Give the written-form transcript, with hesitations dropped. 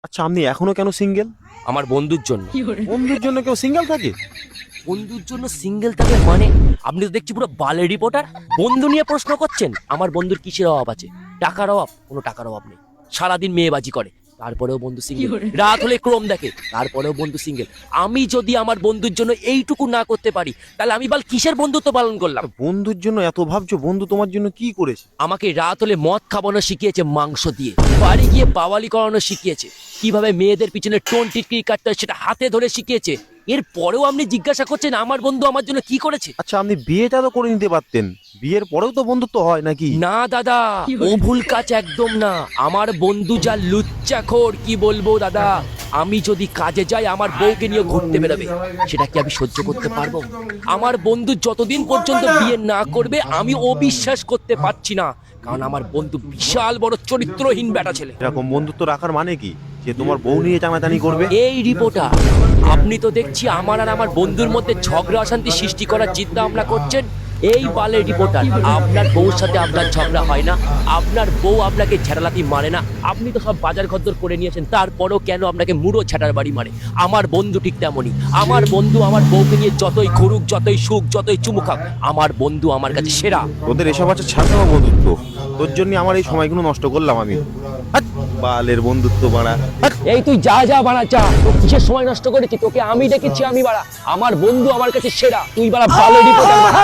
আচ্ছা, আপনি এখনো কেন সিঙ্গেল? আমার বন্ধুর জন্য। বন্ধুর জন্য কেউ সিঙ্গেল থাকে? বন্ধুর জন্য সিঙ্গেল থাকে মানে? আপনি তো দেখছি পুরো বালের রিপোর্টার। বন্ধু নিয়ে প্রশ্ন করছেন। আমার বন্ধুর কিসের অভাব আছে? টাকার অভাব? কোনো টাকার অভাব নেই। সারাদিন মেয়েবাজি করে, তারপরেও বন্ধু সিঙ্গেল। রাত হলে ক্রোম দেখে, তারপরেও বন্ধু সিঙ্গেল। আমি যদি আমার বন্ধুর জন্য এইটুকু না করতে পারি, তাহলে আমি বাল কিসের বন্ধুত্ব পালন করলাম? বন্ধুর জন্য এত ভাবছো, বন্ধু তোমার জন্য কি করেছে? আমাকে রাত হলে মদ খাওয়ানো শিখিয়েছে মাংস দিয়ে, বাড়ি গিয়ে বাওয়ালি করানো শিখিয়েছে, কিভাবে মেয়েদের পিছনে টোন টিটকিরি কাটতে হয় সেটা হাতে ধরে শিখিয়েছে। এর পরেও আপনি জিজ্ঞাসা করছেন আমার বন্ধু আমার জন্য কি করেছে? আচ্ছা, আপনি বিয়েটা তো করে নিতে পারতেন। বিয়ের পরেও তো বন্ধুত্ব হয় নাকি? না দাদা, ও ভুল কাজ একদম না। আমার বন্ধু যা লুচ্চাখোর কি বলবো দাদা। আমি যদি কাজে যাই আমার বউকে নিয়ে ঘুরতে বেরোবে, সেটা কি আমি সহ্য করতে পারবো? আমার বন্ধু যতদিন পর্যন্ত বিয়ে না করবে আমি অবিশ্বাস করতে পারছি না, কারণ আমার বন্ধু বিশাল বড় চরিত্রহীন বেটা ছেলে। এরকম বন্ধুত্ব রাখার মানে কি? যে তোমার বউ নিয়ে টানাটানি করবে? এই রিপোর্টার, আপনি তো দেখছি আমার আর আমার বন্ধুর মধ্যে ঝগড়া অশান্তি সৃষ্টি করার চিন্তা ভাবনা করছেন। এই বালের রিপোর্টার, আপনার বউর সাথে আপনার ঝগড়া হয় না, আপনার বউ আপনাকে ঝেড়ালাতি মারে না, আপনি তো সব বাজার ঘর করে নিয়েছেন, তারপরেও কেন আপনাকে মুড়ো ঝাঁটার বাড়ি মারে? আমার বন্ধু ঠিক তেমনই। আমার বন্ধু আমার বউকে নিয়ে যতই ঘুরুক, যতই সুখ, যতই চুমু খাক, আমার বন্ধু আমার কাছে সেরা। তোদের এসব আছে ছাড়া বন্ধুত্ব। তোর জন্য আমার এই সময়গুলো নষ্ট করলাম আমি। হাট, বালের বন্ধুত্ব বাড়া। এই তুই যা যা বাড়া চা, তো কিসের সময় নষ্ট করেছি? তোকে আমি ডেকেছি, আমি বাড়া। আমার বন্ধু আমার কাছে সেরা, তুই বাড়া ভালো রিপোর্টার বাড়া।